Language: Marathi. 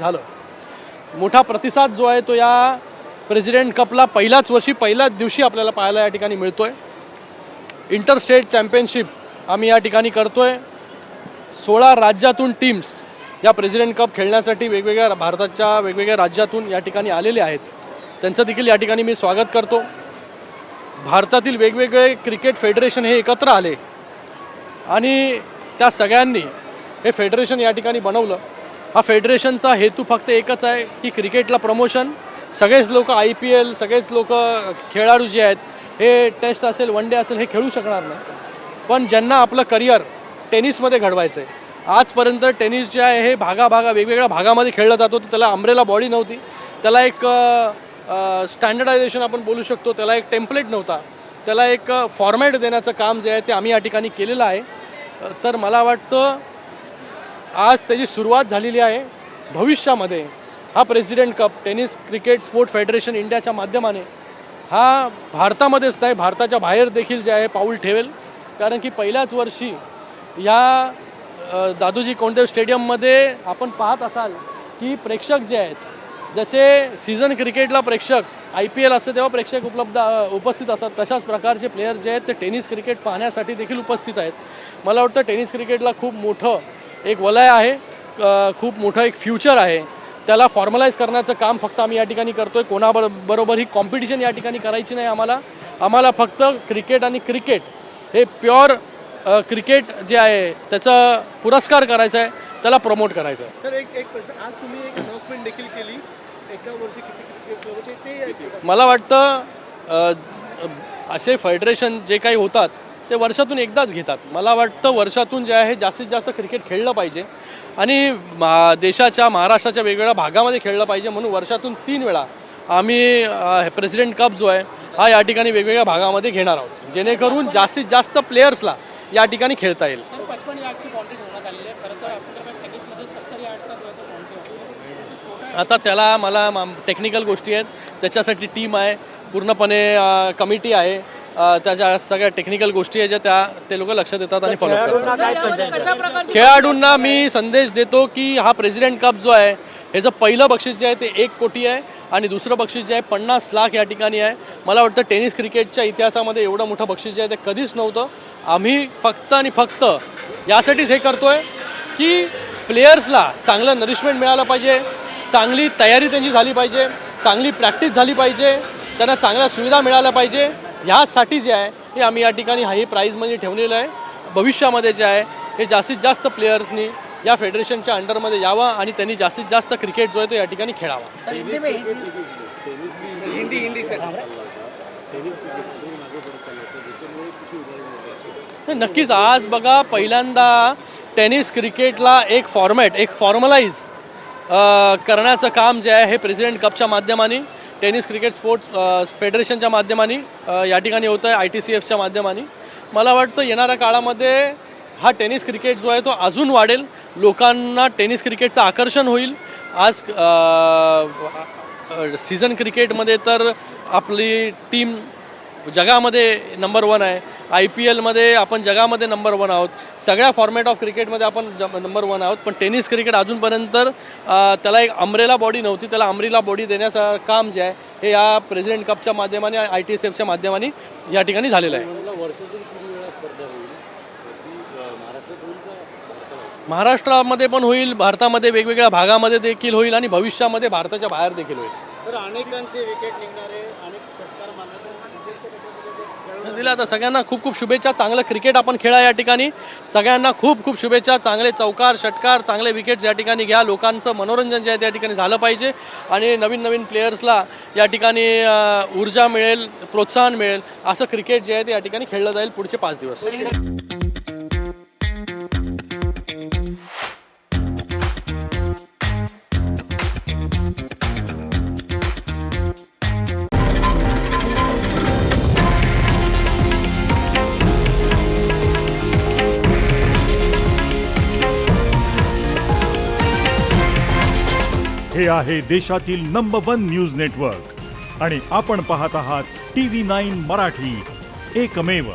झालं. मोठा प्रतिसाद जो आहे तो या प्रेसिडेंट कपला पहिल्याच दिवशी आपल्याला पाहायला या ठिकाणी मिळतोय. इंटरस्टेट चॅम्पियनशिप आम्ही या ठिकाणी करतोय. 16 राज्यातून टीम्स या प्रेसिडेंट कप खेळण्यासाठी भारताच्या वेगवेगळ्या राज्यातून या ठिकाणी आलेले आहेत. त्यांचं देखील या ठिकाणी मी स्वागत करतो. भारतातील वेगवेगळे क्रिकेट फेडरेशन हे एकत्र आले आणि त्या सगळ्यांनी हे फेडरेशन या ठिकाणी बनवलं. हा फेडरेशनचा हेतू फक्त एकच आहे की क्रिकेटला प्रमोशन. सगळेच लोक IPL, सगळेच लोक खेळाडू जे आहेत हे टेस्ट असेल, वन डे असेल हे खेळू शकणार नाही, पण ज्यांना आपलं करिअर टेनिसमध्ये घडवायचं आहे. आजपर्यंत टेनिस जे आहे हे वेगवेगळ्या भागामध्ये खेळलं जात होतं. त्याला अम्ब्रेला बॉडी नव्हती, त्याला एक स्टँडर्डायझेशन आपण बोलू शकतो, त्याला एक टेम्पलेट नव्हता, त्याला एक फॉर्मॅट देण्याचं काम जे आहे ते आम्ही या ठिकाणी केलेलं आहे. तर मला वाटतं आज त्याची सुरुवात झालेली आहे. भविष्यामध्ये हा president cup tennis cricket sport federation इंडियाच्या माध्यमाने हा भारतामध्येच नाही, भारताच्या बाहेर देखील जे आहे पाऊल ठेवेल. कारण की पहिल्याच वर्षी या दादोजी कोंडदेव स्टेडियममध्ये आपण पाहत असाल की प्रेक्षक जे आहेत, जसे सीझन क्रिकेटला प्रेक्षक IPL असते तेव्हा प्रेक्षक उपस्थित असतात, तशाच प्रकारचे प्लेयर्स जे आहेत ते टेनिस क्रिकेट पाहण्यासाठी देखील उपस्थित आहेत. मला वाटतं टेनिस क्रिकेटला खूप मोठं एक वलय आहे, खूप मोठं एक फ्युचर आहे. त्याला फॉर्मलाइज करण्याचं काम फक्त आम्ही या ठिकाणी करतोय. कोणाबरोबर ही कॉम्पिटिशन या ठिकाणी करायची नाही. आम्हाला फक्त क्रिकेट आणि क्रिकेट हे प्युअर क्रिकेट जे आहे त्याचा पुरस्कार करायचा आहे, त्याला प्रमोट करायचं आहे. सर एक प्रश्न, आज तुम्ही एक अनाउन्समेंट देखील केली, एका वर्षी किती क्रिकेट होते ते मला वाटतं असे फेडरेशन जे काही होतात ते वर्षातून एकदाच घेतात. मला वाटतं वर्षातून जे आहे जास्तीत जास्त क्रिकेट खेळलं पाहिजे आणि देशाच्या महाराष्ट्राच्या वेगवेगळ्या भागामध्ये खेळलं पाहिजे. म्हणून वर्षातून 3 वेळा आम्ही प्रेसिडेंट कप जो आहे हा या ठिकाणी वेगवेगळ्या भागामध्ये घेणार आहोत, जेणेकरून जास्तीत जास्त प्लेयर्सला या ठिकाणी खेळता येईल. आता त्याला मला टेक्निकल गोष्टी आहेत, त्याच्यासाठी टीम आहे, पूर्णपणे कमिटी आहे, त्याच्या सगळ्या टेक्निकल गोष्टी आहेत ज्या ते लोक लक्ष देतात आणि फॉलो करतात. खेळाडूंना मी संदेश देतो की हा प्रेसिडेंट कप जो आहे ह्याचं पहिलं बक्षीस जे आहे ते 1 कोटी आहे आणि दुसरं बक्षीस जे आहे 50 लाख या ठिकाणी आहे. मला वाटतं टेनिस क्रिकेटच्या इतिहासामध्ये एवढं मोठं बक्षीस जे आहे ते कधीच नव्हतं. आम्ही फक्त आणि फक्त यासाठीच हे करतोय की प्लेयर्सला चांगलं नरिशमेंट मिळालं पाहिजे, चांगली तयारी त्यांची झाली पाहिजे, चांगली प्रॅक्टिस झाली पाहिजे, त्यांना चांगल्या सुविधा मिळाल्या पाहिजे. ह्यासाठी जे आहे हे आम्ही या ठिकाणी हे प्राईज मनी ठेवलेलं आहे. भविष्यामध्ये जे आहे हे जास्तीत जास्त प्लेयर्सनी या फेडरेशनच्या अंडरमध्ये यावा आणि त्यांनी जास्तीत जास्त क्रिकेट जो आहे तो या ठिकाणी खेळावा. नक्कीच आज बघा पहिल्यांदा टेनिस क्रिकेटला एक फॉर्मॅट, एक फॉर्मलाइज करण्याचं काम जे आहे हे प्रेसिडेंट कपच्या माध्यमाने, टेनिस क्रिकेट स्पोर्ट्स फेडरेशनच्या माध्यमाने या ठिकाणी होतं आहे, ITCFच्या माध्यमाने. मला वाटतं येणाऱ्या काळामध्ये हा टेनिस क्रिकेट जो आहे तो अजून वाढेल, लोकांना टेनिस क्रिकेटचं आकर्षण होईल. आज सीझन क्रिकेटमध्ये तर आपली टीम जगामध्ये नंबर 1 आहे, IPLमध्ये आपण जगामध्ये नंबर 1 आहोत, सगळ्या फॉर्मॅट ऑफ क्रिकेटमध्ये आपण नंबर 1 आहोत. पण टेनिस क्रिकेट अजूनपर्यंत त्याला एक अम्ब्रेला बॉडी नव्हती, त्याला अम्ब्रेला बॉडी देण्याचं काम जे आहे हे या प्रेसिडेंट कपच्या माध्यमाने, ITCFच्या माध्यमाने या ठिकाणी झालेलं आहे. महाराष्ट्रामध्ये पण होईल, भारतामध्ये वेगवेगळ्या भागामध्ये देखील होईल आणि भविष्यामध्ये भारताच्या बाहेर देखील होईल. तर अनेकांचे विकेट निघणारे, अनेक षटकार मारणारे दिला. आता सगळ्यांना खूप खूप शुभेच्छा. चांगलं क्रिकेट आपण खेळा या ठिकाणी. सगळ्यांना खूप खूप शुभेच्छा. चांगले चौकार, षटकार, चांगले विकेट्स या ठिकाणी घ्या. लोकांचं मनोरंजन जे आहे त्या ठिकाणी झालं पाहिजे आणि नवीन नवीन प्लेयर्सला या ठिकाणी ऊर्जा मिळेल, प्रोत्साहन मिळेल, असं क्रिकेट जे आहे ते या ठिकाणी खेळलं जाईल पुढचे 5 दिवस. हे आहे देशातील नंबर 1 न्यूज नेटवर्क आणि आपण पाहत आहात TV9 मराठी, एकमेव.